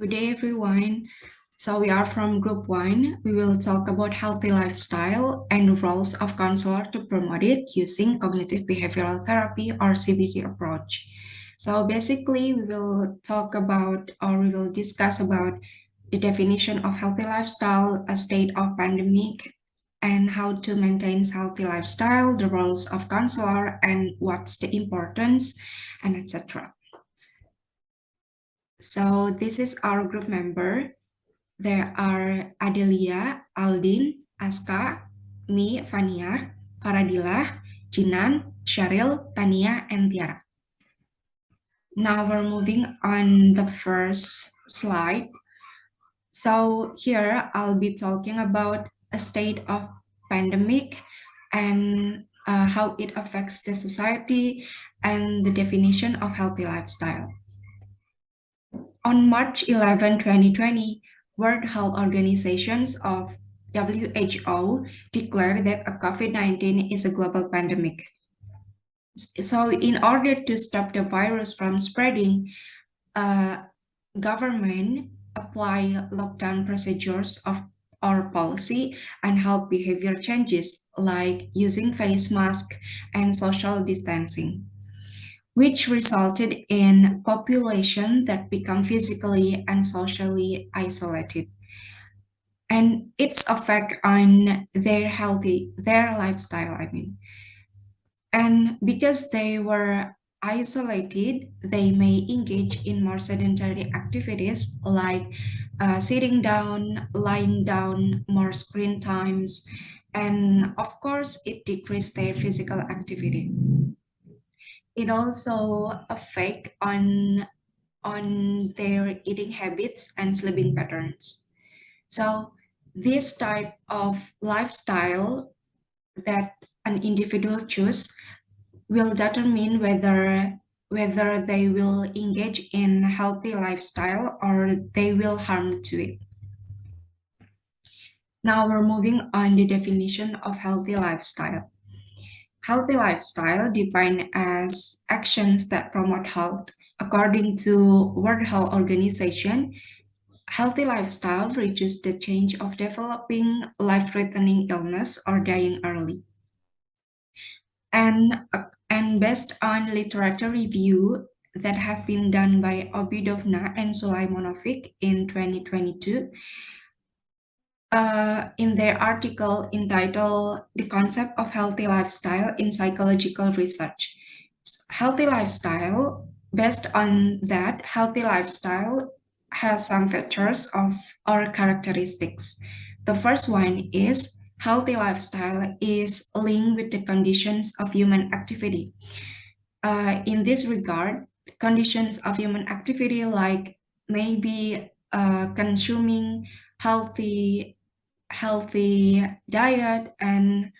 Good day, everyone. So we are from Group 1. We will talk about healthy lifestyle and the roles of counselor to promote it using cognitive behavioral therapy or CBT approach. So basically, we will talk about or we will discuss about the definition of healthy lifestyle, a state of pandemic, and how to maintain healthy lifestyle, the roles of counselor, and what's the importance, and etc. So this is our group member. There are ADELIA, ALDIN, AZKA, me, FANIAR, FARADILLAH, JINAN, SHERYL, TANIA, and TIARA. Now we're moving on the first slide. So here I'll be talking about a state of pandemic and how it affects the society and the definition of healthy lifestyle. On March 11, 2020, World Health Organizations of WHO declared that a COVID-19 is a global pandemic. So in order to stop the virus from spreading, government apply lockdown procedures of our policy and health behavior changes like using face mask and social distancing, which resulted in population that become physically and socially isolated, and its effect on their lifestyle, and because they were isolated, they may engage in more sedentary activities like sitting down, lying down, more screen times, and of course it decreased their physical activity. It also affect on their eating habits and sleeping patterns. So this type of lifestyle that an individual choose will determine whether they will engage in healthy lifestyle or they will harm to it. Now we're moving on the definition of healthy lifestyle. Healthy lifestyle defined as actions that promote health. According to World Health Organization, healthy lifestyle reduces the chance of developing life-threatening illness or dying early. And based on literature review that have been done by Obidovna and Sulaimonovic in 2022, in their article entitled The Concept of Healthy Lifestyle in Psychological Research. Healthy lifestyle, based on that, healthy lifestyle has some features or characteristics. The first one is healthy lifestyle is linked with the conditions of human activity. In this regard, conditions of human activity like maybe consuming healthy diet and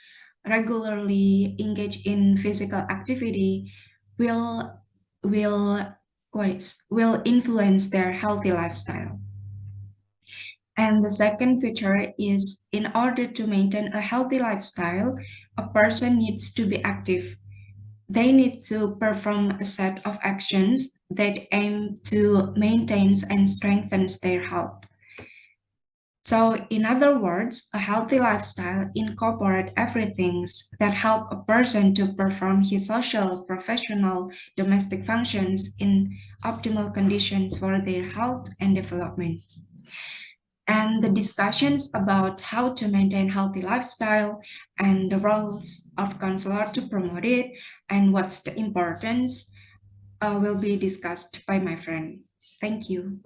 regularly engage in physical activity will influence their healthy lifestyle. And the second feature is, in order to maintain a healthy lifestyle, a person needs to be active. They need to perform a set of actions that aim to maintain and strengthen their health. So in other words, a healthy lifestyle incorporates everything that help a person to perform his social, professional, domestic functions in optimal conditions for their health and development. And the discussions about how to maintain healthy lifestyle and the roles of counselor to promote it and what's the importance will be discussed by my friend. Thank you.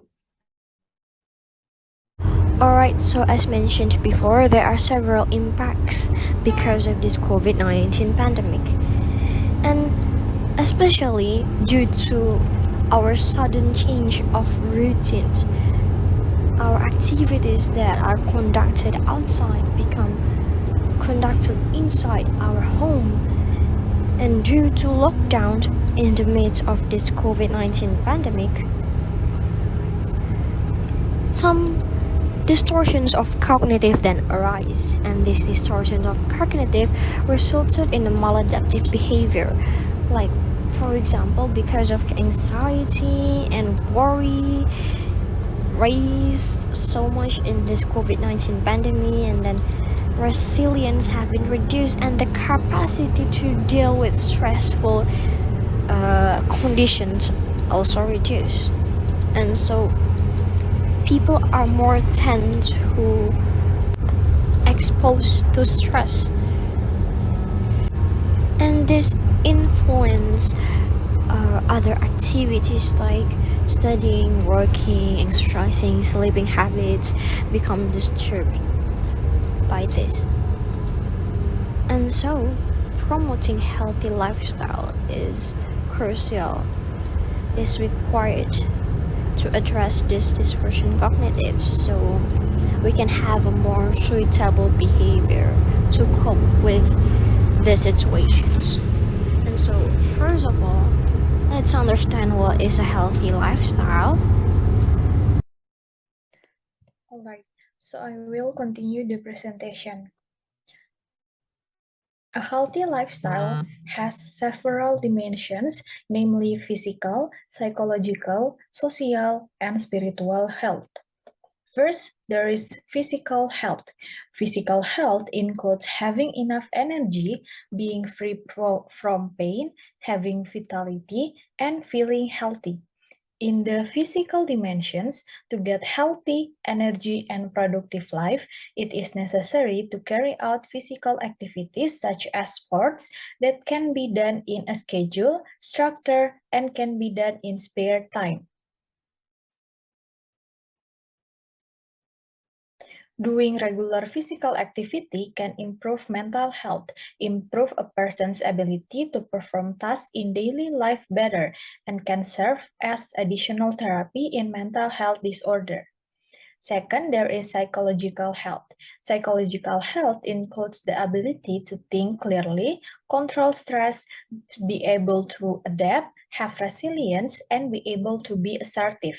Alright, so as mentioned before, there are several impacts because of this COVID-19 pandemic. And especially due to our sudden change of routines, our activities that are conducted outside become conducted inside our home. And due to lockdown in the midst of this COVID-19 pandemic, some distortions of cognitive then arise, and these distortions of cognitive resulted in a maladaptive behavior, like for example because of anxiety and worry, raised so much in this COVID-19 pandemic, and then resilience have been reduced, and the capacity to deal with stressful conditions also reduced. And so people are more tend to exposed to stress, and this influence other activities like studying, working, exercising, sleeping habits become disturbed by this. And so promoting healthy lifestyle is crucial, is required to address this dispersion cognitive, so we can have a more suitable behavior to cope with the situations. And so first of all, let's understand what is a healthy lifestyle. Alright, so I will continue the presentation. A healthy lifestyle has several dimensions, namely physical, psychological, social, and spiritual health. First, there is physical health. Physical health includes having enough energy, being free from pain, having vitality, and feeling healthy. In the physical dimensions, to get healthy, energy, and productive life, it is necessary to carry out physical activities such as sports that can be done in a schedule, structure, and can be done in spare time. Doing regular physical activity can improve mental health, improve a person's ability to perform tasks in daily life better, and can serve as additional therapy in mental health disorder. Second, there is psychological health. Psychological health includes the ability to think clearly, control stress, to be able to adapt, have resilience, and be able to be assertive.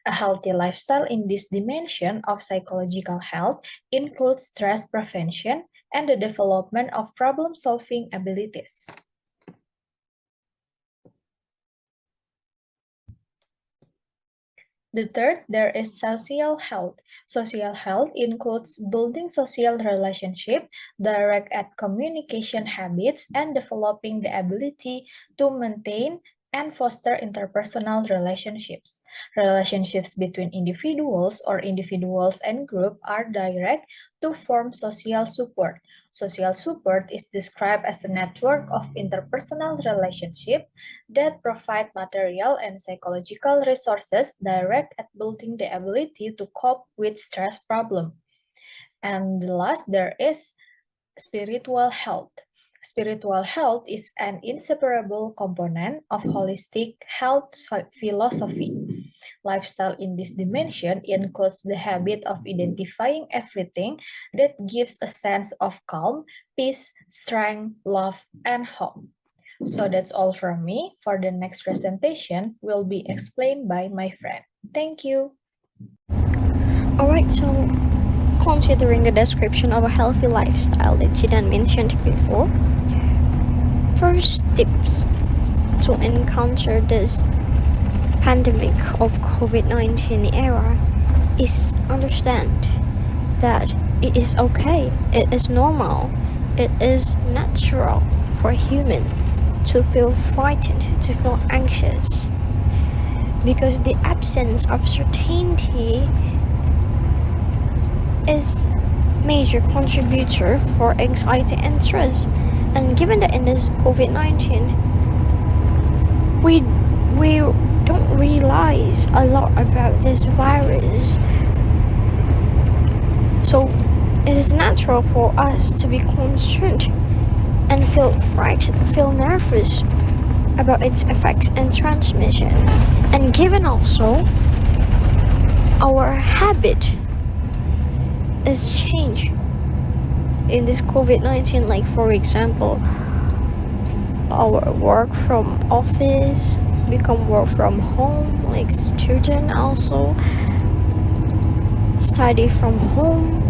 A healthy lifestyle in this dimension of psychological health includes stress prevention and the development of problem-solving abilities. The third, there is social health. Social health includes building social relationship, direct at communication habits, and developing the ability to maintain and foster interpersonal relationships. Relationships between individuals or individuals and group are direct to form social support. Social support is described as a network of interpersonal relationships that provide material and psychological resources direct at building the ability to cope with stress problem. And the last, there is spiritual health. Spiritual health is an inseparable component of holistic health philosophy. Lifestyle in this dimension includes the habit of identifying everything that gives a sense of calm, peace, strength, love, and hope. So that's all from me. For the next presentation will be explained by my friend. Thank you. Alright, so considering the description of a healthy lifestyle that Jinan mentioned before, first tips to encounter this pandemic of COVID-19 era is understand that it is okay, it is normal, it is natural for human to feel frightened, to feel anxious, because the absence of certainty is major contributor for anxiety and stress. And given that in this COVID-19 we don't realize a lot about this virus, so it is natural for us to be concerned and feel frightened, feel nervous about its effects and transmission. And given also our habit is changed in this COVID-19, like for example, our work from office become work from home, like student also study from home,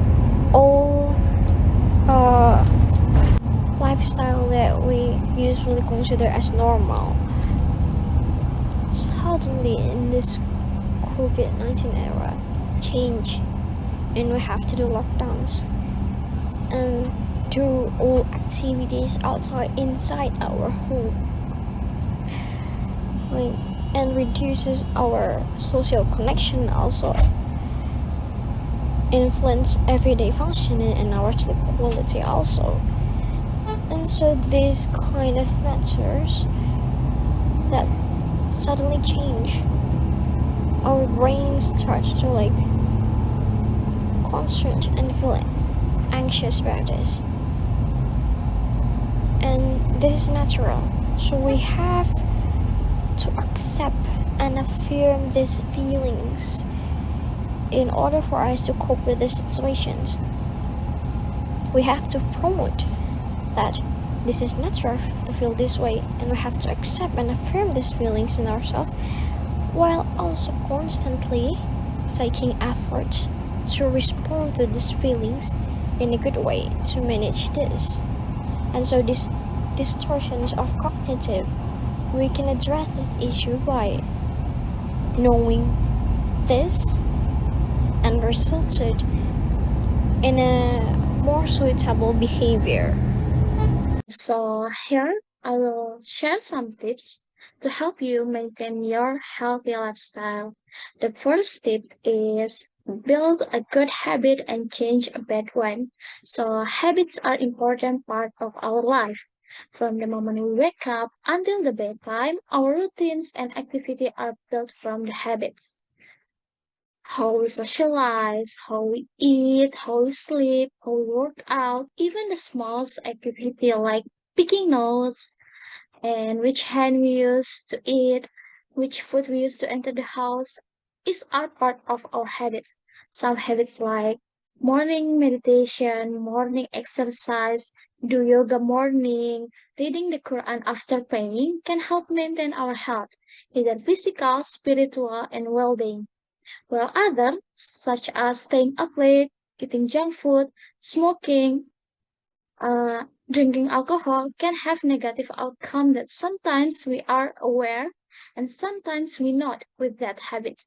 all lifestyle that we usually consider as normal suddenly in this COVID-19 era change, and we have to do lockdowns and do all activities outside inside our home, and reduces our social connection, also influence everyday functioning and our sleep quality also. And so these kind of matters that suddenly change, our brains start to concerned and feel anxious about this, and this is natural. So we have to accept and affirm these feelings in order for us to cope with the situations. We have to promote that this is natural to feel this way, and we have to accept and affirm these feelings in ourselves, while also constantly taking efforts to respond to these feelings in a good way to manage this. And so these distortions of cognitive, we can address this issue by knowing this and resulted in a more suitable behavior. So here I will share some tips to help you maintain your healthy lifestyle. The first tip is build a good habit and change a bad one. So habits are important part of our life. From the moment we wake up until the bedtime, our routines and activity are built from the habits. How we socialize, how we eat, how we sleep, how we work out, even the smallest activity like picking nose and which hand we use to eat, which food we use to enter the house is all part of our habits. Some habits like morning meditation, morning exercise, do yoga morning, reading the Quran after praying can help maintain our health, either physical, spiritual, and well-being. While others, such as staying up late, eating junk food, smoking, drinking alcohol, can have negative outcome that sometimes we are aware and sometimes we not with that habit.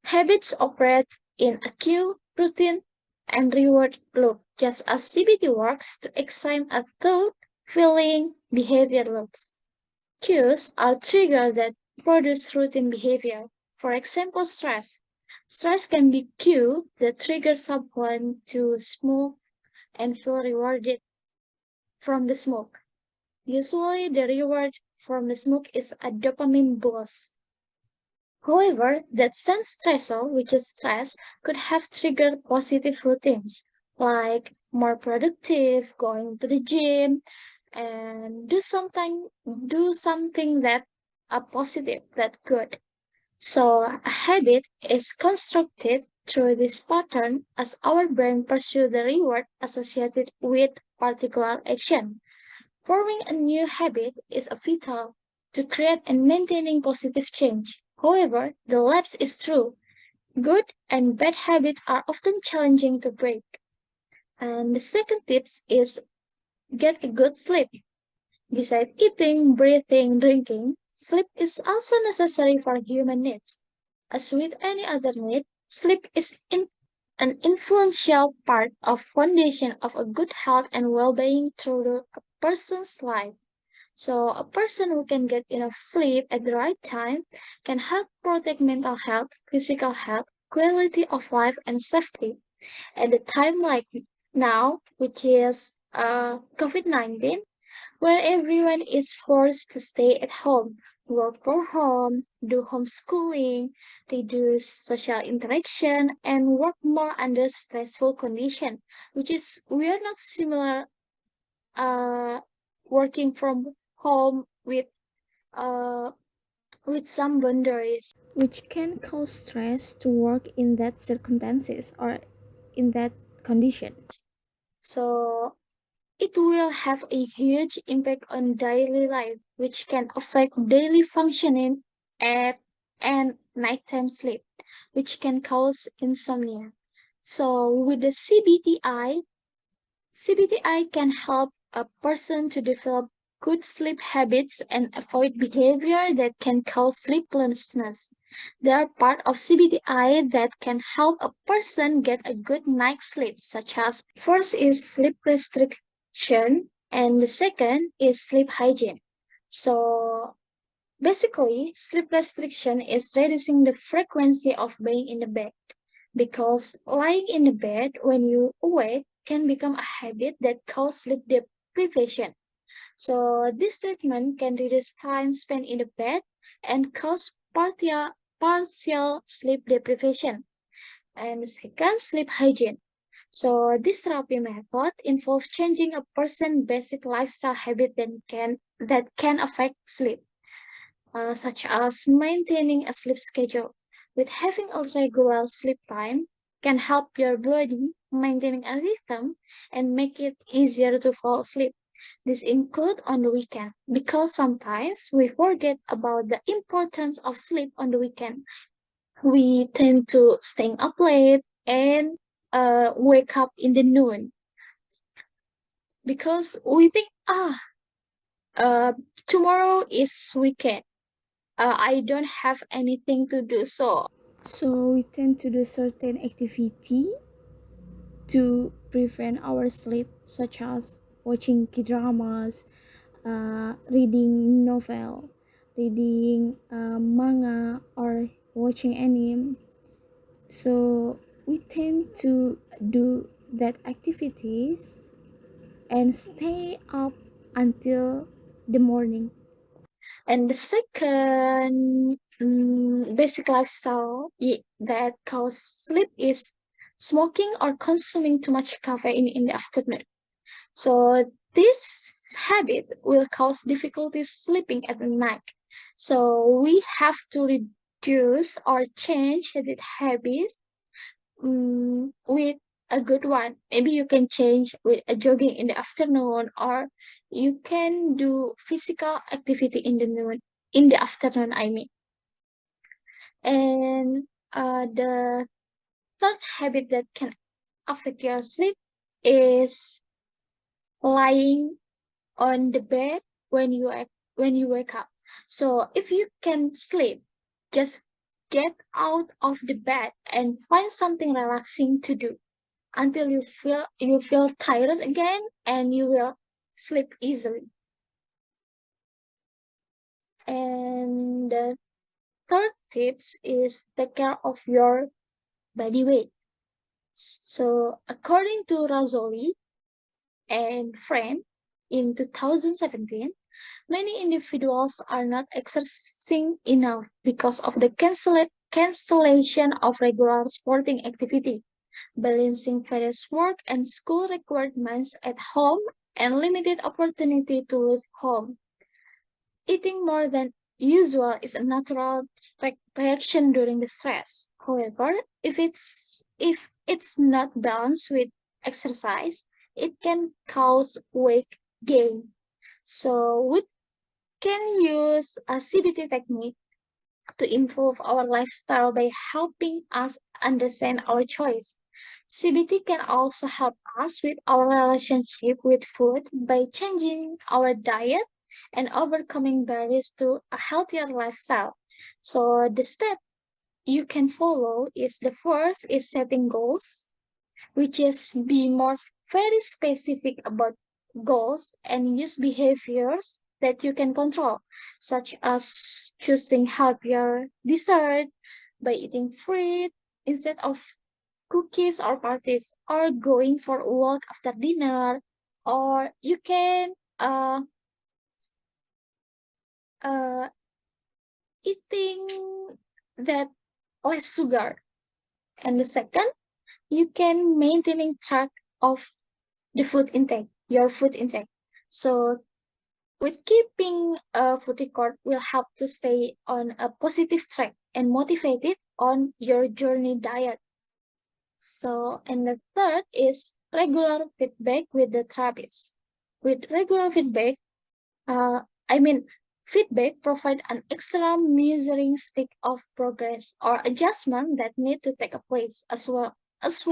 Habits operate in a cue, routine, and reward loop, just as CBT works to excite a thought, feeling, behavior loops. Cues are triggers that produce routine behavior. For example, stress. Stress can be cue that triggers someone to smoke and feel rewarded from the smoke. Usually, the reward from the smoke is a dopamine boost. However, that same stressor, which is stress, could have triggered positive routines, like more productive, going to the gym, and do something that are positive, that good. So a habit is constructed through this pattern as our brain pursues the reward associated with particular action. Forming a new habit is vital to create and maintaining positive change. However, the lapse is true. Good and bad habits are often challenging to break. And the second tips is get a good sleep. Besides eating, breathing, drinking, sleep is also necessary for human needs. As with any other need, sleep is an influential part of foundation of a good health and well-being through a person's life. So a person who can get enough sleep at the right time can help protect mental health, physical health, quality of life, and safety. At a time like now, which is COVID-19, where everyone is forced to stay at home, work from home, do homeschooling, reduce social interaction, and work more under stressful condition, which is we are not similar uh, working from home with some boundaries, which can cause stress to work in that circumstances or in that conditions. So it will have a huge impact on daily life, which can affect daily functioning at and nighttime sleep, which can cause insomnia. So with the CBTI can help a person to develop good sleep habits and avoid behavior that can cause sleeplessness. They are part of CBTI that can help a person get a good night's sleep, such as first is sleep restriction and the second is sleep hygiene. So basically, sleep restriction is reducing the frequency of being in the bed because lying in the bed when you awake can become a habit that causes sleep deprivation. So this treatment can reduce time spent in the bed and cause partial sleep deprivation. And second, sleep hygiene. So this therapy method involves changing a person's basic lifestyle habit that can affect sleep, such as maintaining a sleep schedule. With having a regular sleep time can help your body maintaining a rhythm and make it easier to fall asleep. This include on the weekend because sometimes we forget about the importance of sleep on the weekend. We tend to stay up late and wake up in the noon because we think uh, tomorrow is weekend. I don't have anything to do, so we tend to do certain activity to prevent our sleep, such as watching K-dramas, reading novel, reading manga, or watching anime. So we tend to do that activities and stay up until the morning. And the second basic lifestyle that causes sleep is smoking or consuming too much caffeine in the afternoon. So this habit will cause difficulties sleeping at night. So we have to reduce or change the habits with a good one. Maybe you can change with a jogging in the afternoon, or you can do physical activity in the afternoon, I mean. And the third habit that can affect your sleep is lying on the bed when you wake up. So if you can sleep, just get out of the bed and find something relaxing to do until you feel tired again and you will sleep easily. And the third tips is take care of your body weight. So according to Razzoli and friend in 2017, many individuals are not exercising enough because of the cancellation of regular sporting activity, balancing various work and school requirements at home, and limited opportunity to leave home. Eating more than usual is a natural reaction during the stress. However, if it's not balanced with exercise, it can cause weight gain. So we can use a CBT technique to improve our lifestyle by helping us understand our choice. CBT can also help us with our relationship with food by changing our diet and overcoming barriers to a healthier lifestyle. So the step you can follow is the first is setting goals, which is be more very specific about goals and use behaviors that you can control, such as choosing healthier dessert by eating fruit instead of cookies or parties, or going for a walk after dinner, or you can uh, eating that less sugar. And the second, you can maintaining track of the food intake, your food intake. So with keeping a food record will help to stay on a positive track and motivated on your journey diet. So, and the third is regular feedback with the therapist. With regular feedback, uh, I mean, feedback provide an extra measuring stick of progress or adjustment that need to take place as well as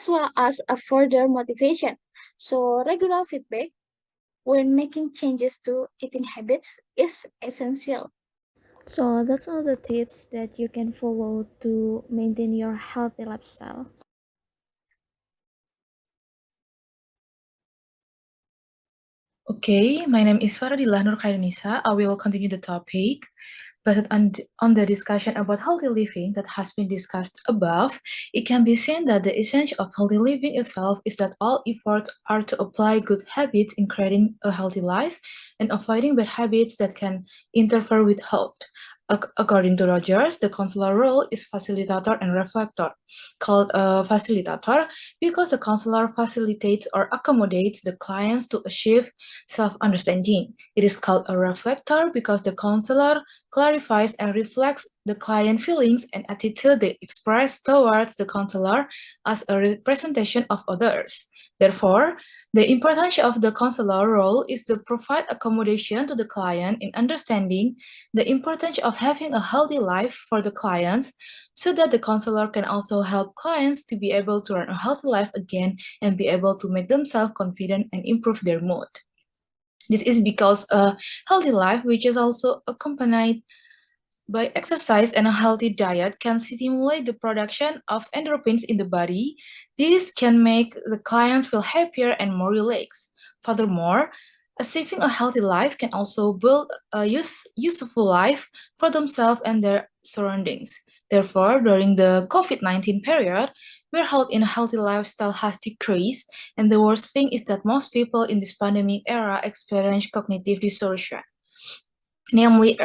well as a further motivation. So regular feedback when making changes to eating habits is essential. So that's all the tips that you can follow to maintain your healthy lifestyle. Okay, my name is FARADILLAH NISA. I will continue the topic. Based on the discussion about healthy living that has been discussed above, it can be seen that the essence of healthy living itself is that all efforts are to apply good habits in creating a healthy life and avoiding bad habits that can interfere with health. According to Rogers, the counselor role is facilitator and reflector. Called a facilitator because the counselor facilitates or accommodates the clients to achieve self-understanding. It is called a reflector because the counselor clarifies and reflects the client feelings and attitude they express towards the counselor as a representation of others. Therefore, the importance of the counselor role is to provide accommodation to the client in understanding the importance of having a healthy life for the clients so that the counselor can also help clients to be able to run a healthy life again and be able to make themselves confident and improve their mood. This is because a healthy life, which is also accompanied by exercise and a healthy diet, can stimulate the production of endorphins in the body. This can make the clients feel happier and more relaxed. Furthermore, achieving a healthy life can also build a useful life for themselves and their surroundings. Therefore, during the COVID-19 period, where health in a healthy lifestyle has decreased, and the worst thing is that most people in this pandemic era experience cognitive distortion, namely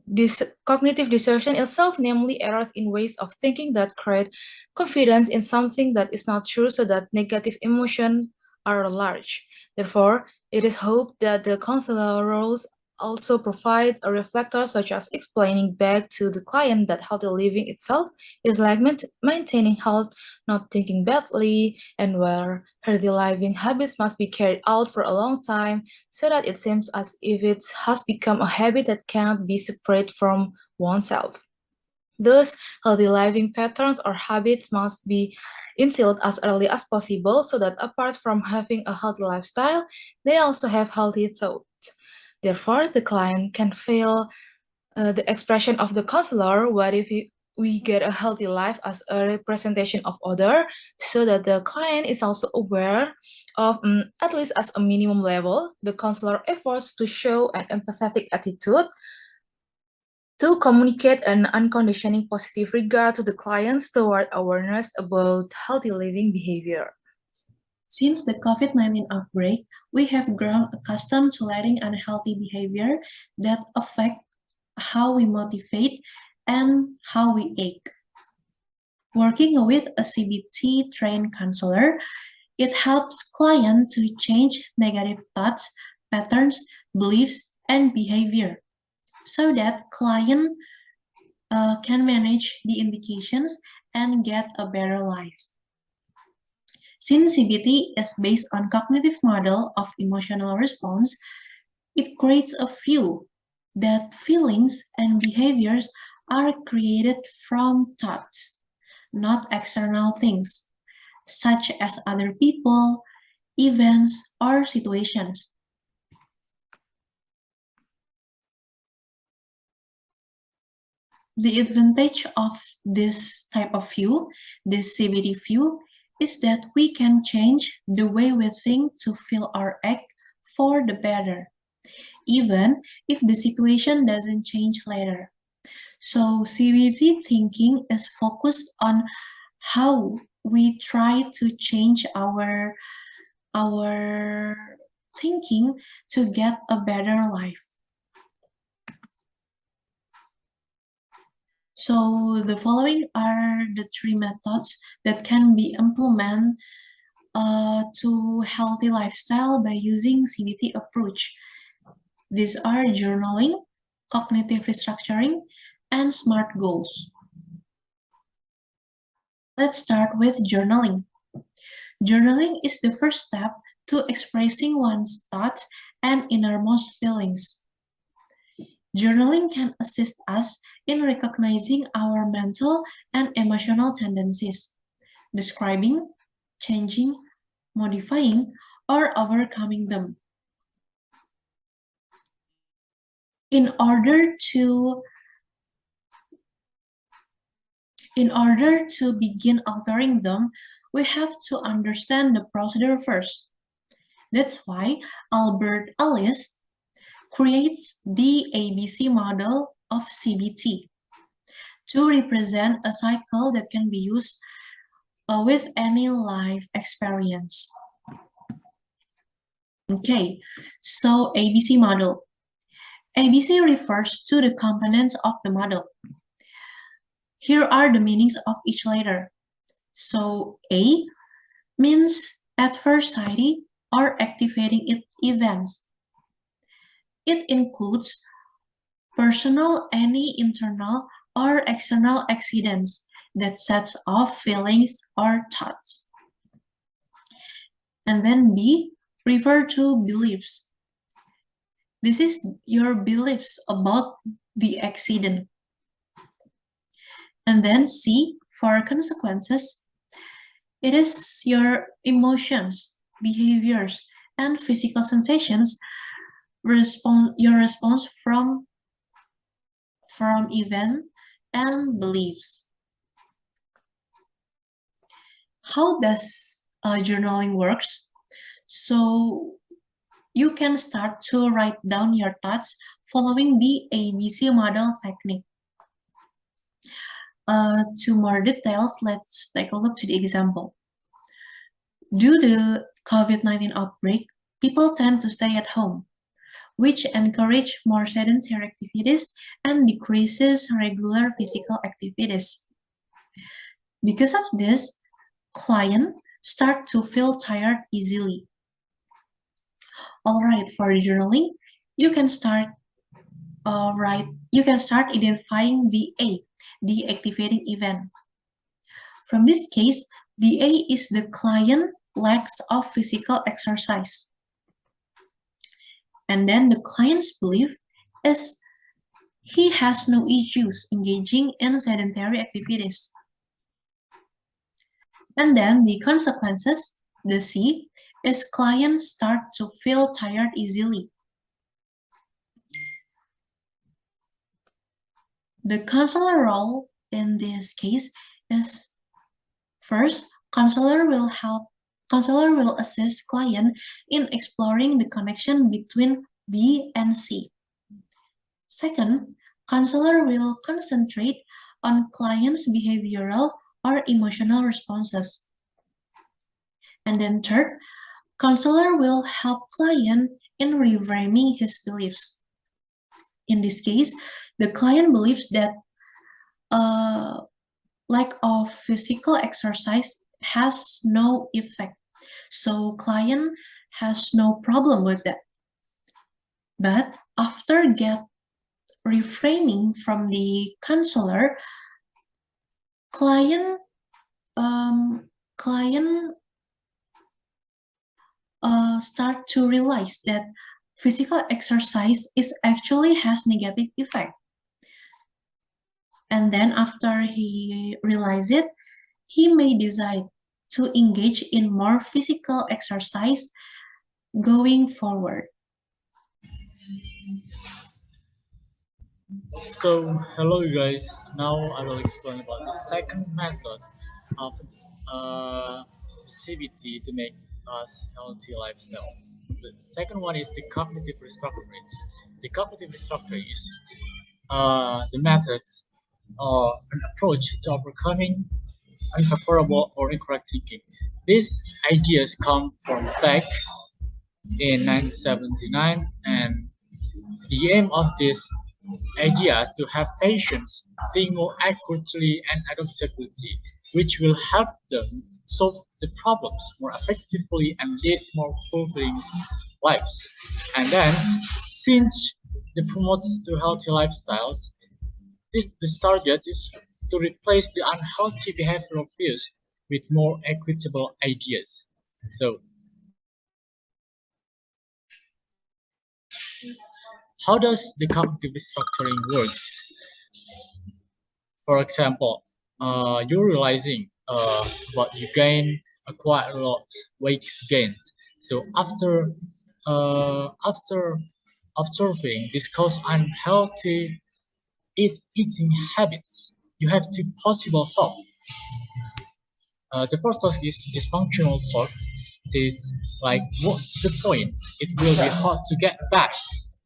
this cognitive distortion itself, namely errors in ways of thinking that create confidence in something that is not true, so that negative emotions are large. Therefore, it is hoped that the counselor roles also provide a reflector, such as explaining back to the client that healthy living itself is like maintaining health, not thinking badly, and where healthy living habits must be carried out for a long time, so that it seems as if it has become a habit that cannot be separated from oneself. Thus, healthy living patterns or habits must be instilled as early as possible, so that apart from having a healthy lifestyle, they also have healthy thoughts. Therefore, the client can feel the expression of the counselor. What if we get a healthy life as a representation of other, so that the client is also aware of, at least as a minimum level, the counselor efforts to show an empathetic attitude, to communicate an unconditioning positive regard to the clients toward awareness about healthy living behavior. Since the COVID-19 outbreak, we have grown accustomed to letting unhealthy behavior that affect how we motivate and how we act. Working with a CBT-trained counselor, it helps clients to change negative thoughts, patterns, beliefs, and behavior so that client can manage the indications and get a better life. Since CBT is based on cognitive model of emotional response, it creates a view that feelings and behaviors are created from thoughts, not external things, such as other people, events, or situations. The advantage of this type of view, this CBT view, is that we can change the way we think to feel or act for the better, even if the situation doesn't change later. So CBT thinking is focused on how we try to change our thinking to get a better life. So the following are the three methods that can be implemented to healthy lifestyle by using CBT approach. These are journaling, cognitive restructuring, and SMART goals. Let's start with journaling. Journaling is the first step to expressing one's thoughts and innermost feelings. Journaling can assist us in recognizing our mental and emotional tendencies, describing, changing, modifying, or overcoming them. In order to In order to begin altering them, we have to understand the procedure first. That's why Albert Ellis creates the ABC model of CBT to represent a cycle that can be used with any life experience. Okay, so ABC model. ABC refers to the components of the model. Here are the meanings of each letter. So A means adversity or activating events. It includes personal, any internal or external accidents that sets off feelings or thoughts. And then B, refer to beliefs. This is your beliefs about the accident. And then C, for consequences, it is your emotions, behaviors, and physical sensations, your response from event and beliefs. How does journaling works? So you can start to write down your thoughts following the ABC model technique. To more details, let's take a look to the example. Due to the COVID-19 outbreak, people tend to stay at home, which encourage more sedentary activities and decreases regular physical activities. Because of this, clients start to feel tired easily. All right, for journaling, you can start identifying the A, the activating event. From this case, the A is the client lacks of physical exercise. And then the client's belief is he has no issues engaging in sedentary activities. And then the consequences, the C, is clients start to feel tired easily. The counselor role in this case is first, counselor will assist client in exploring the connection between B and C. Second, counselor will concentrate on client's behavioral or emotional responses. And then third, counselor will help client in reframing his beliefs. In this case, the client believes that lack of physical exercise has no effect. So client has no problem with that. But after get reframing from the counselor, client start to realize that physical exercise actually has negative effect. And then after he realizes it, he may decide to engage in more physical exercise going forward. So, hello you guys. Now I will explain about the second method of CBT to make us healthy lifestyle. The second one is the cognitive restructuring. The cognitive restructuring is the method or an approach to overcoming unfavorable or incorrect thinking. These ideas come from back in 1979, and the aim of this idea is to have patients think more accurately and adaptability, which will help them solve the problems more effectively and lead more fulfilling lives. And then, since it promotes to healthy lifestyles, this target is to replace the unhealthy behavioral views with more equitable ideas. So, how does the cognitive restructuring works? For example, you're realizing about you gain quite a lot weight gains. So after observing this cause unhealthy eating habits, you have two possible thoughts. The first thought is dysfunctional thought. It is like, what's the point? It will be hard to get back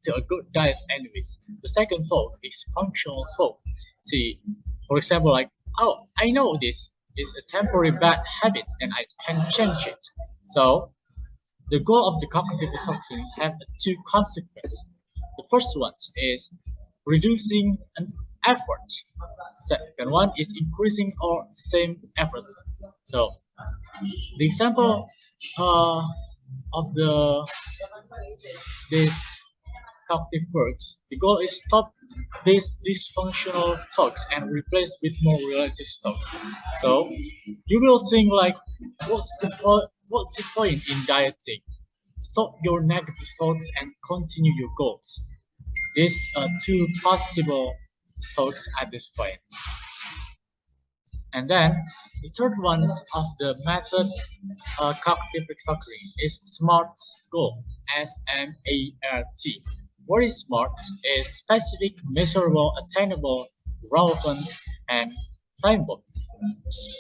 to a good diet anyways. The second thought is functional thought. See, for example, like, oh, I know this is a temporary bad habit and I can change it. So the goal of the cognitive restructurings have two consequences. The first one is reducing an effort. Second one is increasing our same efforts. So the example of this cognitive works, the goal is stop these dysfunctional thoughts and replace with more realistic thoughts. So you will think like, what's the point in dieting? Stop your negative thoughts and continue your goals. These are two possible thoughts at this point. And then the third one of the method cognitive restructuring is SMART goal, SMART. What is SMART? Is specific, measurable, attainable, relevant, and timeable.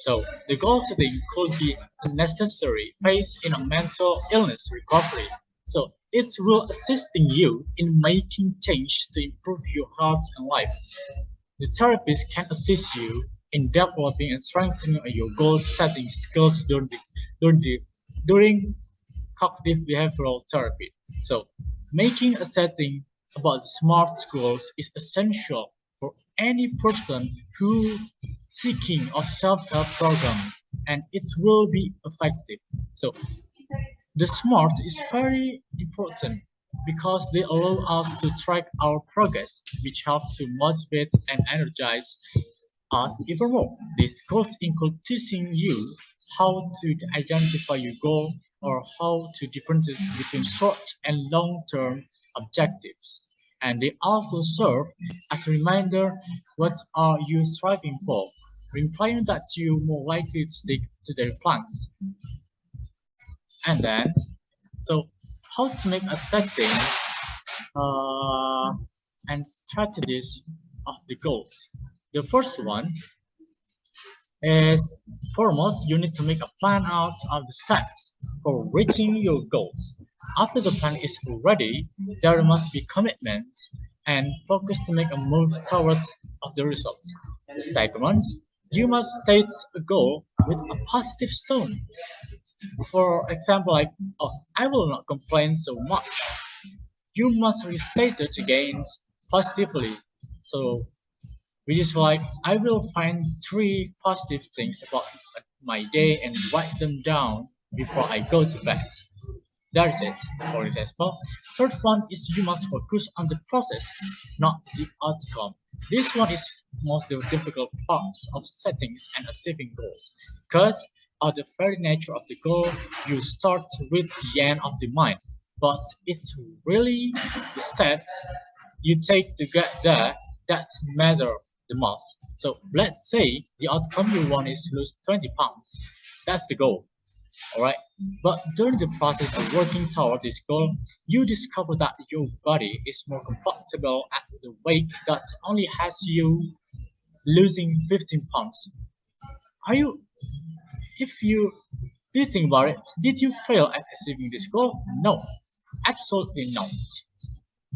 So the goal setting could be a necessary phase in a mental illness recovery. So it will assisting you in making change to improve your health and life. The therapist can assist you in developing and strengthening your goal setting skills during cognitive behavioral therapy. So making a setting about SMART goals is essential for any person who seeking a self-help program, and it will be effective. So the SMART is very important because they allow us to track our progress, which helps to motivate and energize us even more. These goals include teaching you how to identify your goal or how to differentiate between short and long-term objectives. And they also serve as a reminder, what are you striving for, implying that you're more likely to stick to their plans. And then, so how to make a setting and strategies of the goals. The first one is, foremost, you need to make a plan out of the steps for reaching your goals. After the plan is ready, there must be commitment and focus to make a move towards of the results. The second one, you must state a goal with a positive tone. For example, like, oh, I will not complain so much. You must restate the gains positively. So, which is like, I will find 3 positive things about my day and write them down before I go to bed. That's it, for example. Third one is, you must focus on the process, not the outcome. This one is most of the difficult parts of settings and achieving goals, because of the very nature of the goal, you start with the end of the mind, but it's really the steps you take to get there that matter the most. So let's say the outcome you want is to lose 20 pounds. That's the goal. Alright, but during the process of working toward this goal, you discover that your body is more comfortable at the weight that only has you losing 15 pounds. Are you, if you think about it, did you fail at achieving this goal? No, absolutely not.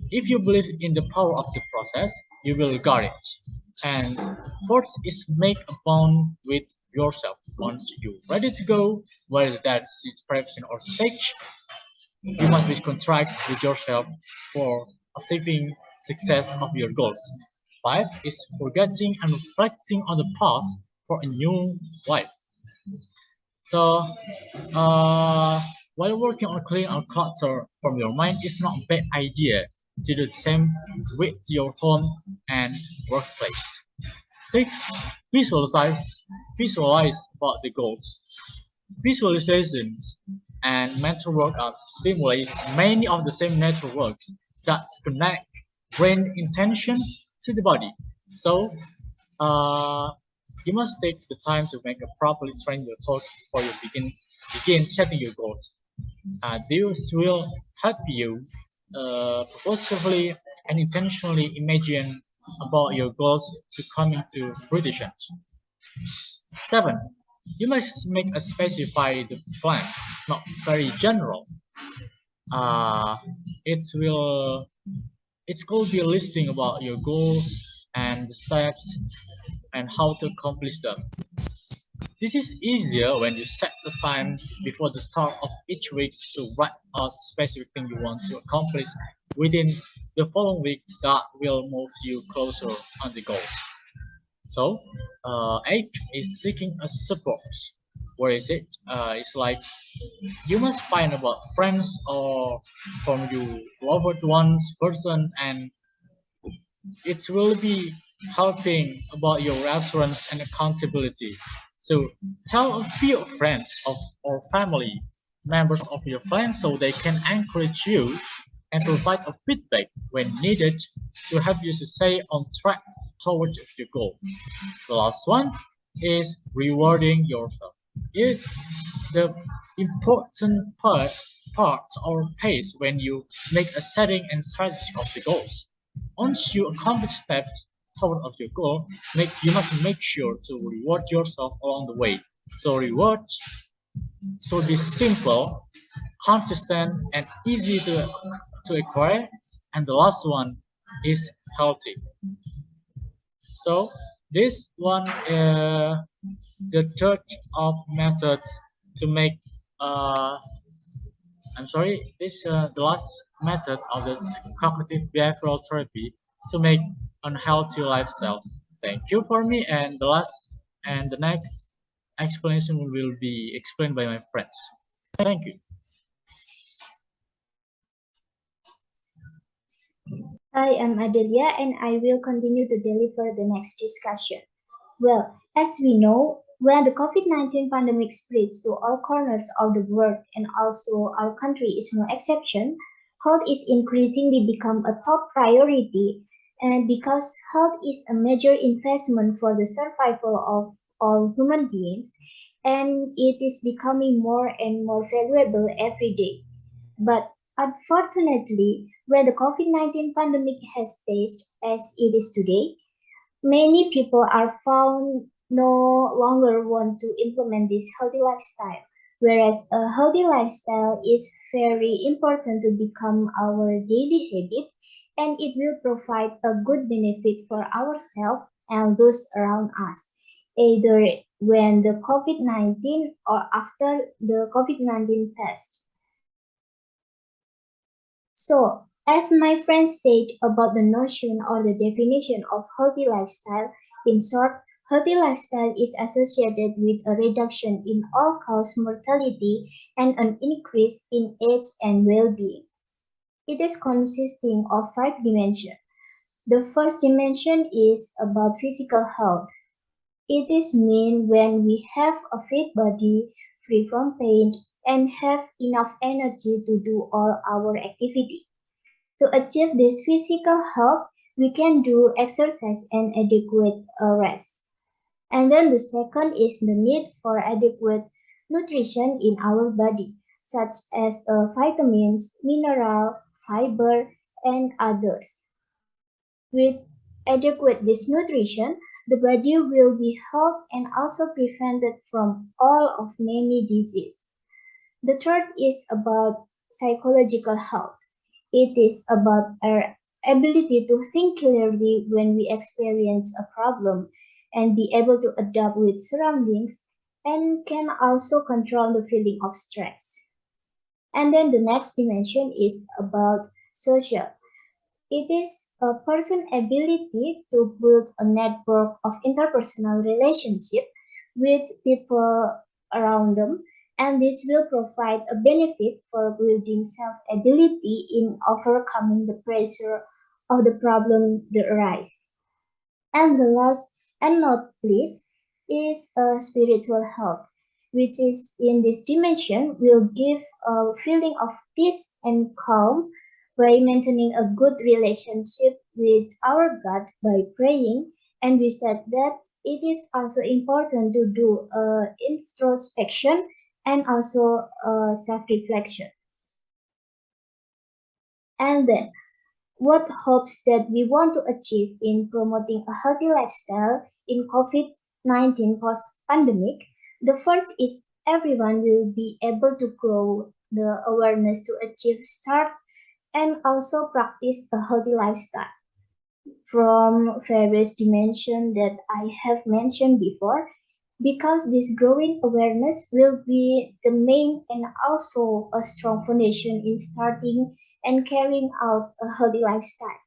If you believe in the power of the process, you will guard it. And fourth is, make a bond with yourself. Once you're ready to go, whether that's preparation or stage, you must be contract with yourself for achieving success of your goals. 5 is forgetting and reflecting on the past for a new life. So, while working on clearing out clutter from your mind, it's not a bad idea to do the same with your home and workplace. 6. Visualize about the goals. Visualizations and mental workouts stimulate many of the same natural works that connect brain intention to the body. So, you must take the time to make a properly train your thoughts before you begin setting your goals. This will help you purposefully and intentionally imagine about your goals to coming to fruition. 7. You must make a specified plan, not very general. Uh, it will it could be listing about your goals and the steps and how to accomplish them. This is easier when you set the time before the start of each week to write out specific thing you want to accomplish within the following week that will move you closer on the goal. So, 8 is seeking a support. Where is it? It's like you must find about friends or from your loved ones person, and it will be helping about your assurance and accountability. So tell a few friends of or family members of your plan so they can encourage you and provide a feedback when needed to help you to stay on track towards your goal. The last one is rewarding yourself. It's the important part or pace when you make a setting and strategy of the goals. Once you accomplish steps toward of your goal, you must make sure to reward yourself along the way. So rewards should be simple, consistent, and easy to acquire. And the last one is healthy. So this one, the third of methods to make. I'm sorry. This the last method of this cognitive behavioral therapy to make unhealthy lifestyle. Thank you for me. And the next explanation will be explained by my friends. Thank you. I am Adelia and I will continue to deliver the next discussion. Well, as we know, when the COVID-19 pandemic spreads to all corners of the world and also our country is no exception, health is increasingly become a top priority, and because health is a major investment for the survival of all human beings, and it is becoming more and more valuable every day. But unfortunately, when the COVID-19 pandemic has passed as it is today, many people are found no longer want to implement this healthy lifestyle, whereas a healthy lifestyle is very important to become our daily habit, and it will provide a good benefit for ourselves and those around us, either when the COVID-19 or after the COVID-19 passed. So, as my friend said about the notion or the definition of healthy lifestyle, in short, healthy lifestyle is associated with a reduction in all-cause mortality and an increase in age and well-being. It is consisting of 5 dimensions. The first dimension is about physical health. It is mean when we have a fit body, free from pain, and have enough energy to do all our activity. To achieve this physical health, we can do exercise and adequate rest. And then the second is the need for adequate nutrition in our body, such as vitamins, mineral, fiber, and others. With adequate this nutrition, the body will be healthy and also prevented from all of many diseases. The third is about psychological health. It is about our ability to think clearly when we experience a problem and be able to adapt with surroundings and can also control the feeling of stress. And then the next dimension is about social. It is a person's ability to build a network of interpersonal relationship with people around them, and this will provide a benefit for building self-ability in overcoming the pressure of the problem that arise. And the last and not least is spiritual health, which is in this dimension will give a feeling of peace and calm by maintaining a good relationship with our God by praying. And we said that it is also important to do introspection and also self-reflection. And then what hopes that we want to achieve in promoting a healthy lifestyle in COVID-19 post-pandemic. The first is everyone will be able to grow the awareness to achieve start and also practice a healthy lifestyle. From various dimensions that I have mentioned before, because this growing awareness will be the main and also a strong foundation in starting and carrying out a healthy lifestyle.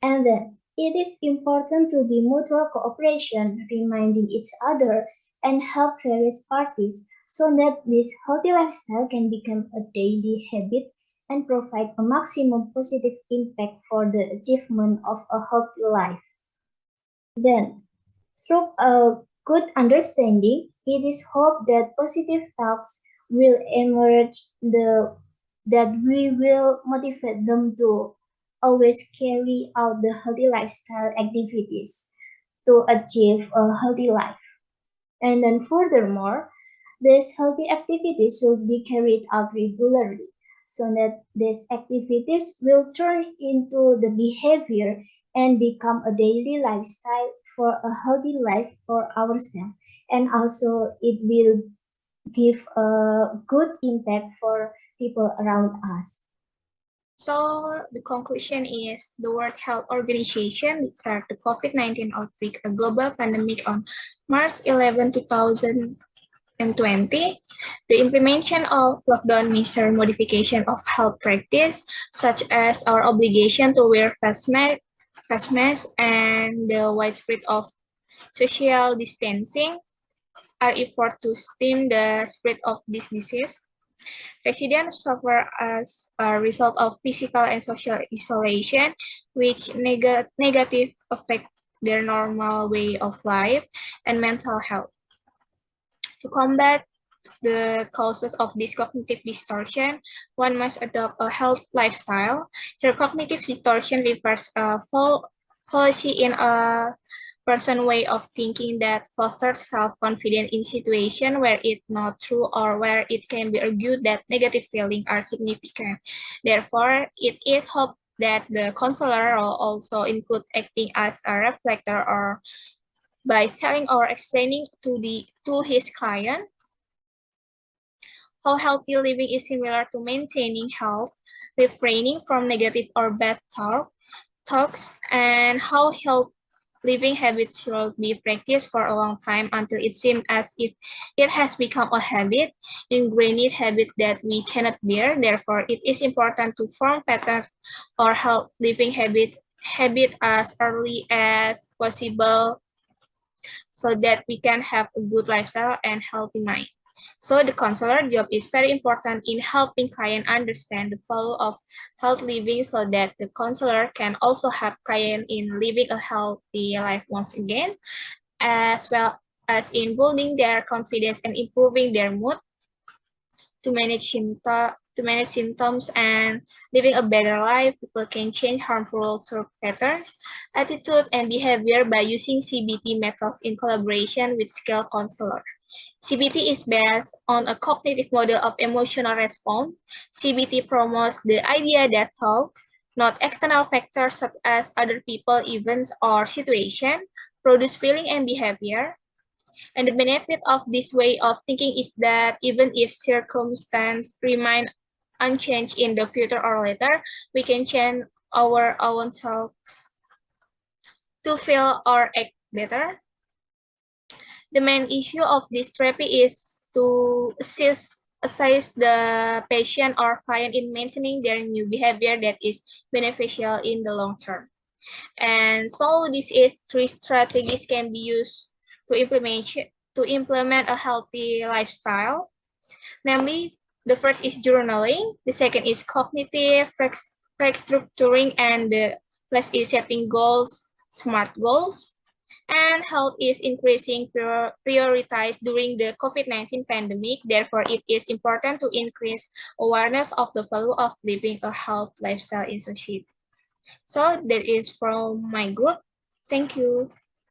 And then it is important to be mutual cooperation, reminding each other and help various parties so that this healthy lifestyle can become a daily habit and provide a maximum positive impact for the achievement of a healthy life. Then, through a good understanding, it is hoped that positive thoughts will emerge that we will motivate them to always carry out the healthy lifestyle activities to achieve a healthy life. And then furthermore, these healthy activities should be carried out regularly so that these activities will turn into the behavior and become a daily lifestyle for a healthy life for ourselves. And also it will give a good impact for people around us. So the conclusion is the World Health Organization declared the COVID-19 outbreak a global pandemic on March 11, 2020. The implementation of lockdown measure modification of health practice, such as our obligation to wear face masks and the widespread of social distancing, are effort to stem the spread of this disease. Residents suffer as a result of physical and social isolation, which negative affect their normal way of life and mental health. To combat the causes of this cognitive distortion, one must adopt a healthy lifestyle. Here, cognitive distortion refers a fallacy in a person's way of thinking that fosters self-confidence in situations where it's not true or where it can be argued that negative feelings are significant. Therefore, it is hoped that the counselor will also include acting as a reflector or by telling or explaining to his client how healthy living is similar to maintaining health, refraining from negative or bad talks, and how health living habits should be practiced for a long time until it seems as if it has become a habit, ingrained habit that we cannot bear. Therefore, it is important to form patterns or health living habit as early as possible so that we can have a good lifestyle and healthy mind. So the counselor job is very important in helping client understand the value of health living so that the counselor can also help client in living a healthy life once again, as well as in building their confidence and improving their mood to manage symptoms and living a better life. People can change harmful thought patterns, attitude, and behavior by using CBT methods in collaboration with skilled counselor. CBT is based on a cognitive model of emotional response. CBT promotes the idea that thoughts, not external factors such as other people, events, or situations, produce feeling and behavior. And the benefit of this way of thinking is that even if circumstances remain unchanged in the future or later, we can change our own thoughts to feel or act better. The main issue of this therapy is to assist the patient or client in maintaining their new behavior that is beneficial in the long term. And so this is 3 strategies can be used to implement a healthy lifestyle. Namely, the first is journaling, the second is cognitive restructuring, and the last is setting goals, SMART goals. And health is increasing prioritized during the COVID-19 pandemic. Therefore, it is important to increase awareness of the value of living a healthy lifestyle in society. So that is from my group. Thank you.